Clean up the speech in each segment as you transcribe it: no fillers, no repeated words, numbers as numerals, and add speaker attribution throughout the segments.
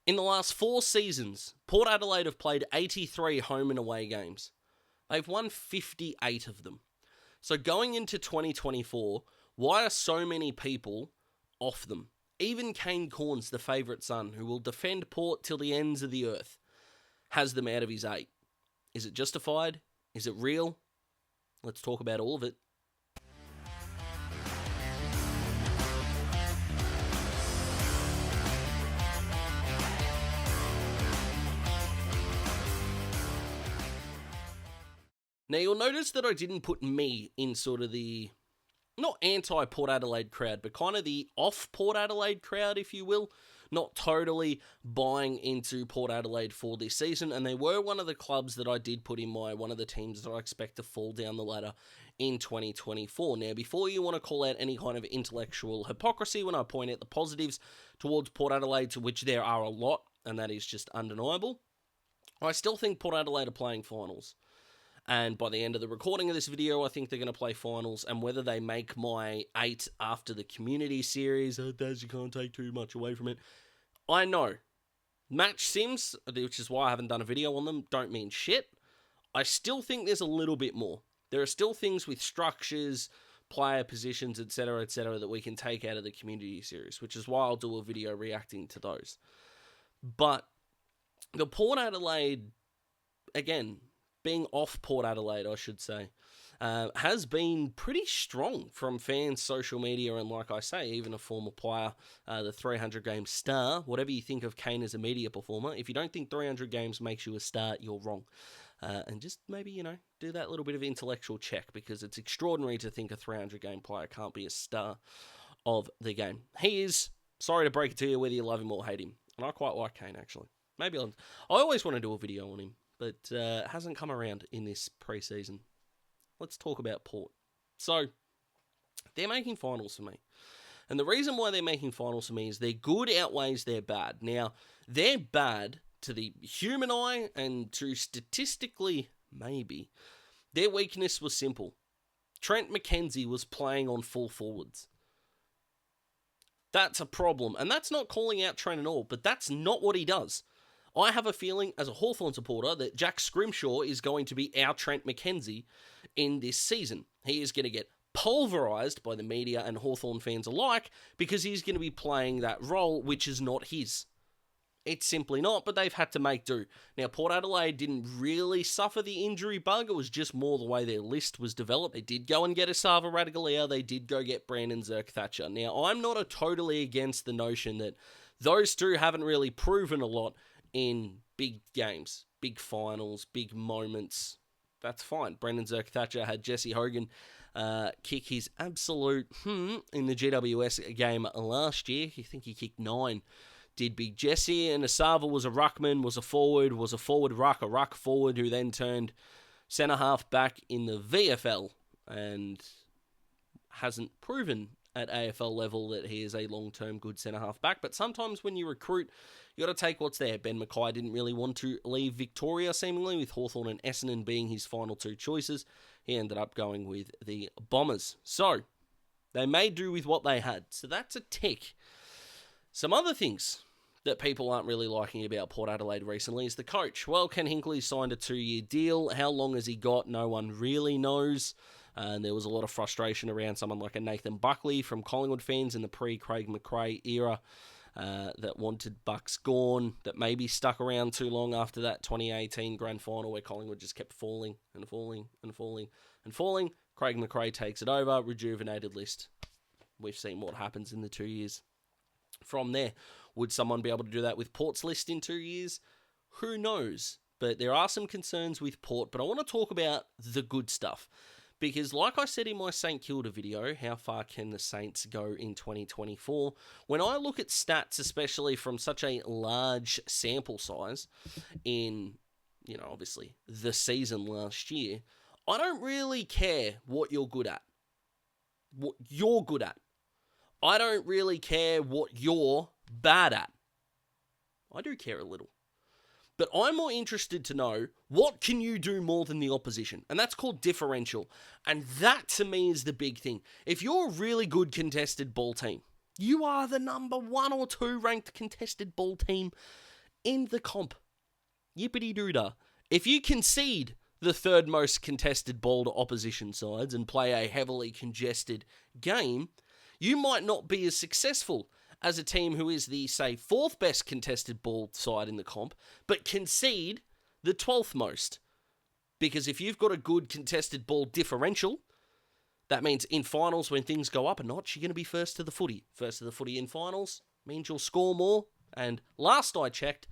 Speaker 1: In the last 4 seasons, Port Adelaide have played 83 home and away games. They've won 58 of them. So going into 2024, why are so many people off them? Even Kane Corns, the favourite son, who will defend Port till the ends of the earth, has them out of his 8. Is it justified? Is it real? Let's talk about all of it. Now, you'll notice that I didn't put me in sort of the, not anti-Port Adelaide crowd, but kind of the off-Port Adelaide crowd, if you will. Not totally buying into Port Adelaide for this season, and they were one of the clubs that I did put in one of the teams that I expect to fall down the ladder in 2024. Now, before you want to call out any kind of intellectual hypocrisy when I point out the positives towards Port Adelaide, to which there are a lot, and that is just undeniable, I still think Port Adelaide are playing finals. And by the end of the recording of this video, I think they're going to play finals. And whether they make my 8 after the community series, Daz, you can't take too much away from it. I know. Match sims, which is why I haven't done a video on them, don't mean shit. I still think there's a little bit more. There are still things with structures, player positions, etc., that we can take out of the community series, which is why I'll do a video reacting to those. But the Port Adelaide, again, being off Port Adelaide, I should say, has been pretty strong from fans, social media, and like I say, even a former player, the 300-game star. Whatever you think of Kane as a media performer, if you don't think 300 games makes you a star, you're wrong. And just maybe, do that little bit of intellectual check, because it's extraordinary to think a 300-game player can't be a star of the game. He is, sorry to break it to you, whether you love him or hate him. And I quite like Kane, actually. I always want to do a video on him, but hasn't come around in this pre-season. Let's talk about Port. So, they're making finals for me. And the reason why they're making finals for me is their good outweighs their bad. Now, their bad, to the human eye and to statistically, maybe, their weakness was simple. Trent McKenzie was playing on full forwards. That's a problem. And that's not calling out Trent at all, but that's not what he does. I have a feeling, as a Hawthorn supporter, that Jack Scrimshaw is going to be our Trent McKenzie in this season. He is going to get pulverised by the media and Hawthorn fans alike because he's going to be playing that role, which is not his. It's simply not, but they've had to make do. Now, Port Adelaide didn't really suffer the injury bug. It was just more the way their list was developed. They did go and get Asava Radagalia. They did go get Brandon Zerk-Thatcher. Now, I'm not totally against the notion that those two haven't really proven a lot in big games, big finals, big moments. That's fine. Brendan Zerk-Thatcher had Jesse Hogan kick his absolute in the GWS game last year. I think he kicked 9. Did Big Jesse, and Asava was a ruckman, was a forward ruck, a ruck forward who then turned centre-half back in the VFL and hasn't proven at AFL level that he is a long-term good centre-half back. But sometimes when you recruit, you got to take what's there. Ben Mackay didn't really want to leave Victoria, seemingly, with Hawthorn and Essendon being his final 2 choices. He ended up going with the Bombers. So, they made do with what they had. So that's a tick. Some other things that people aren't really liking about Port Adelaide recently is the coach. Well, Ken Hinkley signed a 2-year deal. How long has he got? No one really knows. And there was a lot of frustration around someone like a Nathan Buckley from Collingwood fans in the pre-Craig McRae era that wanted Bucks gone, that maybe stuck around too long after that 2018 grand final where Collingwood just kept falling and falling and falling and falling. Craig McRae takes it over, rejuvenated list. We've seen what happens in the 2 years. From there, would someone be able to do that with Port's list in 2 years? Who knows? But there are some concerns with Port, but I want to talk about the good stuff. Because like I said in my St Kilda video, how far can the Saints go in 2024? When I look at stats, especially from such a large sample size in, obviously the season last year, I don't really care what you're good at. What you're good at. I don't really care what you're bad at. I do care a little. But I'm more interested to know, what can you do more than the opposition? And that's called differential. And that, to me, is the big thing. If you're a really good contested ball team, you are the number 1 or 2 ranked contested ball team in the comp. Yippity-doo-dah. If you concede the third most contested ball to opposition sides and play a heavily congested game, you might not be as successful as a team who is the, say, fourth best contested ball side in the comp, but concede the 12th most. Because if you've got a good contested ball differential, that means in finals, when things go up a notch, you're going to be first to the footy. First to the footy in finals means you'll score more. And last I checked,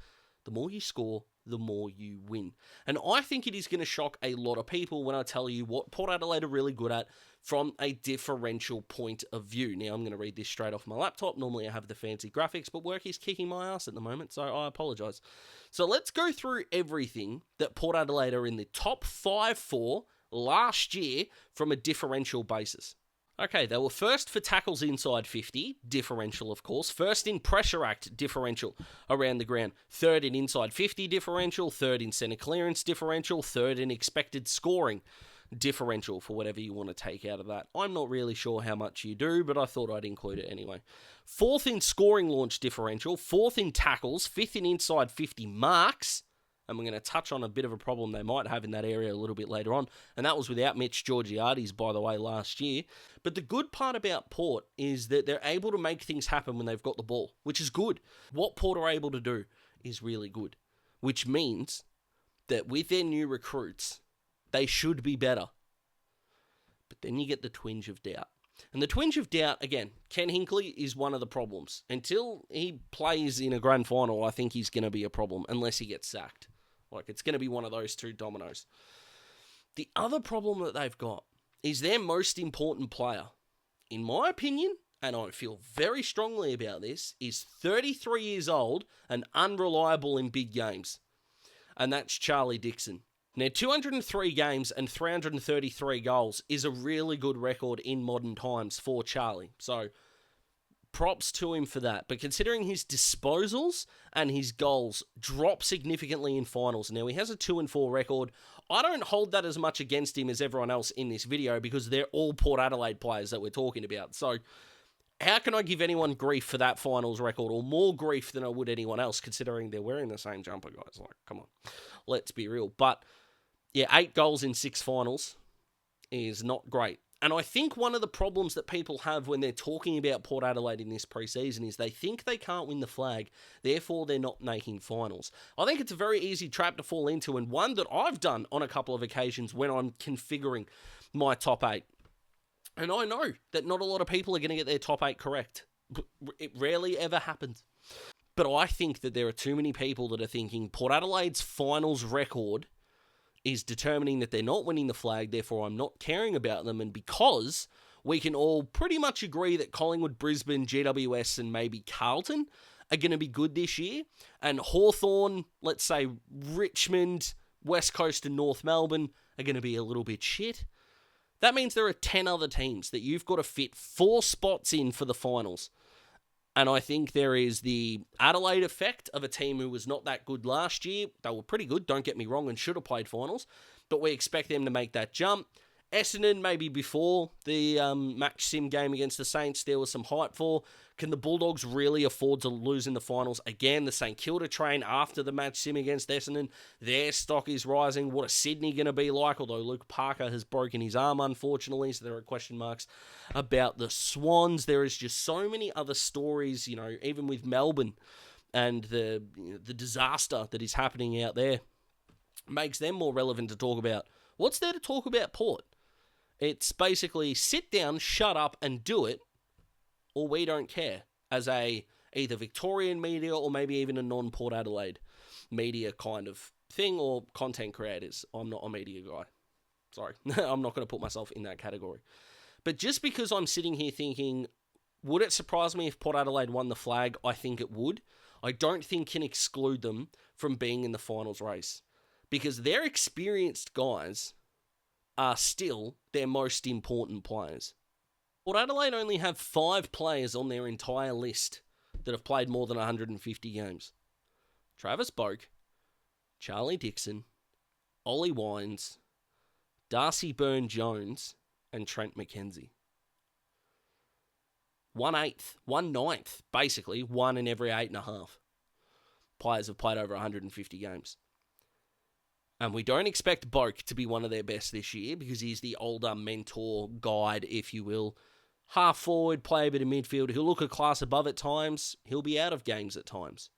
Speaker 1: the more you score, the more you win. And I think it is going to shock a lot of people when I tell you what Port Adelaide are really good at from a differential point of view. Now, I'm going to read this straight off my laptop. Normally, I have the fancy graphics, but work is kicking my ass at the moment, so I apologise. So let's go through everything that Port Adelaide are in the top 5 for last year from a differential basis. Okay, they were first for tackles inside 50, differential of course. First in pressure act, differential around the ground. Third in inside 50, differential. Third in centre clearance, differential. Third in expected scoring, differential, for whatever you want to take out of that. I'm not really sure how much you do, but I thought I'd include it anyway. Fourth in scoring launch differential. Fourth in tackles. Fifth in inside 50 marks. And we're going to touch on a bit of a problem they might have in that area a little bit later on. And that was without Mitch Georgiades, by the way, last year. But the good part about Port is that they're able to make things happen when they've got the ball, which is good. What Port are able to do is really good, which means that with their new recruits, they should be better. But then you get the twinge of doubt. And the twinge of doubt, again, Ken Hinkley is one of the problems. Until he plays in a grand final, I think he's going to be a problem, unless he gets sacked. Like, it's going to be one of those two dominoes. The other problem that they've got is their most important player, in my opinion, and I feel very strongly about this, is 33 years old and unreliable in big games. And that's Charlie Dixon. Now, 203 games and 333 goals is a really good record in modern times for Charlie. So, props to him for that. But considering his disposals and his goals drop significantly in finals, now he has a 2-4 record. I don't hold that as much against him as everyone else in this video because they're all Port Adelaide players that we're talking about. So, how can I give anyone grief for that finals record, or more grief than I would anyone else, considering they're wearing the same jumper, guys? Like, come on, let's be real. But yeah, 8 goals in 6 finals is not great. And I think one of the problems that people have when they're talking about Port Adelaide in this preseason is they think they can't win the flag, therefore they're not making finals. I think it's a very easy trap to fall into, and one that I've done on a couple of occasions when I'm configuring my top 8. And I know that not a lot of people are going to get their top 8 correct. It rarely ever happens. But I think that there are too many people that are thinking Port Adelaide's finals record is determining that they're not winning the flag, therefore I'm not caring about them. And because we can all pretty much agree that Collingwood, Brisbane, GWS, and maybe Carlton are going to be good this year, and Hawthorn, let's say Richmond, West Coast, and North Melbourne are going to be a little bit shit, that means there are 10 other teams that you've got to fit 4 spots in for the finals. And I think there is the Adelaide effect of a team who was not that good last year. They were pretty good, don't get me wrong, and should have played finals. But we expect them to make that jump. Essendon, maybe before the match sim game against the Saints, there was some hype for. Can the Bulldogs really afford to lose in the finals? Again, the St Kilda train after the match sim against Essendon, their stock is rising. What is Sydney going to be like? Although Luke Parker has broken his arm, unfortunately, so there are question marks about the Swans. There is just so many other stories, even with Melbourne and the disaster that is happening out there, makes them more relevant to talk about. What's there to talk about Port? It's basically sit down, shut up, and do it, or we don't care, as a either Victorian media or maybe even a non-Port Adelaide media kind of thing, or content creators. I'm not a media guy. Sorry, I'm not going to put myself in that category. But just because I'm sitting here thinking, would it surprise me if Port Adelaide won the flag? I think it would. I don't think can exclude them from being in the finals race, because their experienced guys are still their most important players. Port Adelaide only have 5 players on their entire list that have played more than 150 games. Travis Boak, Charlie Dixon, Ollie Wines, Darcy Byrne-Jones, and Trent McKenzie. 1/9, basically, 1 in every 8.5. players have played over 150 games. And we don't expect Boak to be one of their best this year because he's the older mentor, guide, if you will. Half forward, play a bit of midfield. He'll look a class above at times. He'll be out of games at times.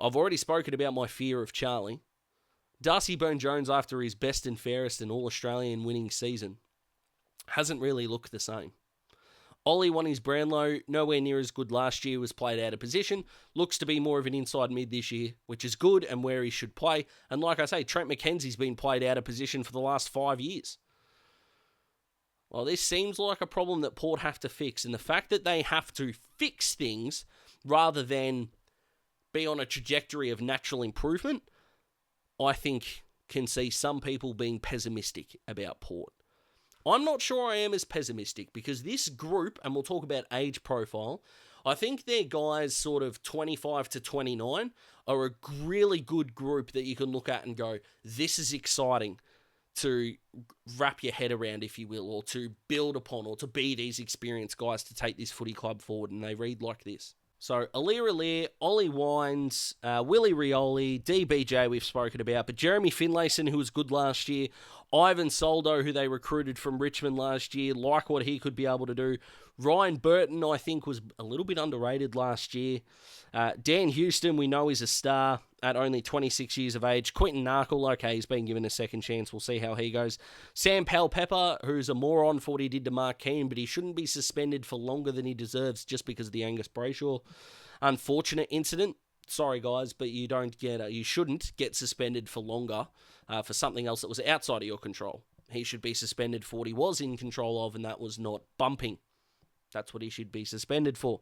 Speaker 1: I've already spoken about my fear of Charlie. Darcy Byrne-Jones, after his best and fairest and All-Australian winning season, hasn't really looked the same. Ollie won his Brownlow, nowhere near as good last year, was played out of position, looks to be more of an inside mid this year, which is good and where he should play. And like I say, Trent McKenzie's been played out of position for the last 5 years. Well, this seems like a problem that Port have to fix, and the fact that they have to fix things rather than be on a trajectory of natural improvement, I think can see some people being pessimistic about Port. I'm not sure I am as pessimistic because this group, and we'll talk about age profile, I think their guys sort of 25 to 29 are a really good group that you can look at and go, this is exciting to wrap your head around, if you will, or to build upon, or to be these experienced guys to take this footy club forward, and they read like this. So, Aliir, Ollie Wines, Willie Rioli, DBJ we've spoken about, but Jeremy Finlayson, who was good last year, Ivan Soldo, who they recruited from Richmond last year, like what he could be able to do. Ryan Burton, I think, was a little bit underrated last year. Dan Houston, we know is a star at only 26 years of age. Quinton Narkle, okay, he's been given a second chance. We'll see how he goes. Sam Powell-Pepper, who's a moron for what he did to Mark Keane, but he shouldn't be suspended for longer than he deserves just because of the Angus Brayshaw unfortunate incident. Sorry, guys, but you shouldn't get suspended for longer for something else that was outside of your control. He should be suspended for what he was in control of, and that was not bumping. That's what he should be suspended for.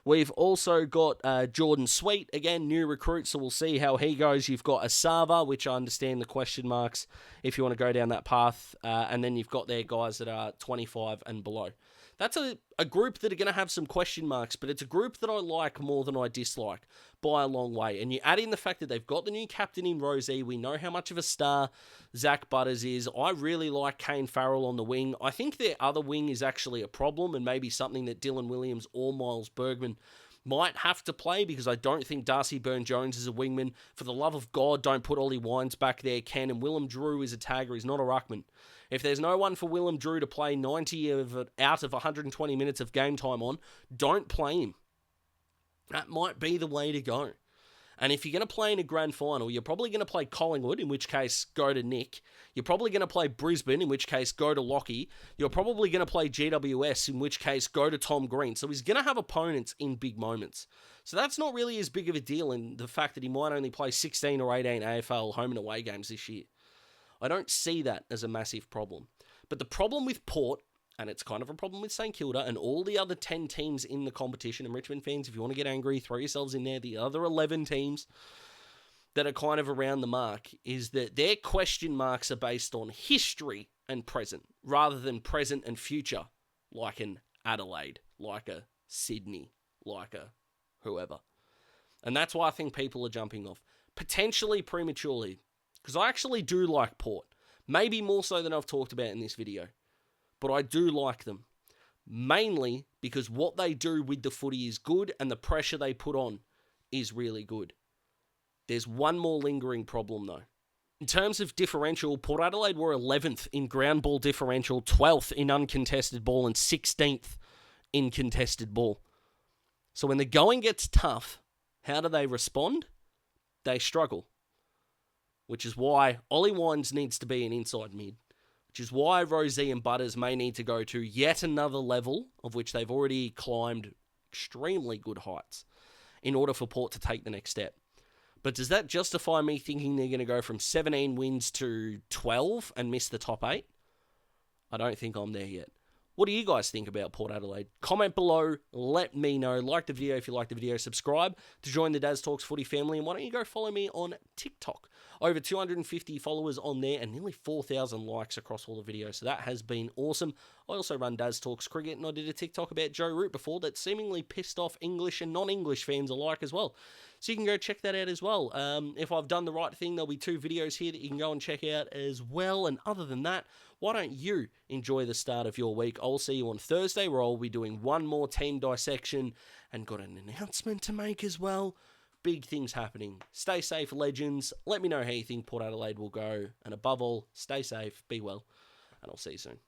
Speaker 1: We've also got Jordan Sweet, again, new recruit, so we'll see how he goes. You've got Asava, which I understand the question marks if you want to go down that path, and then you've got their guys that are 25 and below. That's a group that are going to have some question marks, but it's a group that I like more than I dislike by a long way. And you add in the fact that they've got the new captain in Rosie. We know how much of a star Zach Butters is. I really like Kane Farrell on the wing. I think their other wing is actually a problem and maybe something that Dylan Williams or Miles Bergman might have to play because I don't think Darcy Byrne-Jones is a wingman. For the love of God, don't put Ollie Wines back there, Ken. And Willem Drew is a tagger. He's not a ruckman. If there's no one for Willem Drew to play 90 out of 120 minutes of game time on, don't play him. That might be the way to go. And if you're going to play in a grand final, you're probably going to play Collingwood, in which case, go to Nick. You're probably going to play Brisbane, in which case, go to Lockie. You're probably going to play GWS, in which case, go to Tom Green. So he's going to have opponents in big moments. So that's not really as big of a deal in the fact that he might only play 16 or 18 AFL home and away games this year. I don't see that as a massive problem. But the problem with Port, and it's kind of a problem with St Kilda and all the other 10 teams in the competition, and Richmond fans, if you want to get angry, throw yourselves in there, the other 11 teams that are kind of around the mark, is that their question marks are based on history and present, rather than present and future, like an Adelaide, like a Sydney, like a whoever. And that's why I think people are jumping off. Potentially prematurely, because I actually do like Port. Maybe more so than I've talked about in this video. But I do like them. Mainly because what they do with the footy is good and the pressure they put on is really good. There's one more lingering problem though. In terms of differential, Port Adelaide were 11th in ground ball differential, 12th in uncontested ball, and 16th in contested ball. So when the going gets tough, how do they respond? They struggle. Which is why Ollie Wines needs to be an inside mid. Which is why Rosie and Butters may need to go to yet another level, of which they've already climbed extremely good heights, in order for Port to take the next step. But does that justify me thinking they're going to go from 17 wins to 12 and miss the top 8? I don't think I'm there yet. What do you guys think about Port Adelaide? Comment below, let me know. Like the video if you like the video. Subscribe to join the Daz Talks Footy family. And why don't you go follow me on TikTok? Over 250 followers on there and nearly 4,000 likes across all the videos. So that has been awesome. I also run Daz Talks Cricket, and I did a TikTok about Joe Root before that seemingly pissed off English and non-English fans alike as well. So you can go check that out as well. If I've done the right thing, there'll be 2 videos here that you can go and check out as well. And other than that, why don't you enjoy the start of your week? I'll see you on Thursday, where I'll be doing one more team dissection and got an announcement to make as well. big things happening. Stay safe, legends. Let me know how you think Port Adelaide will go. And above all, stay safe, be well, and I'll see you soon.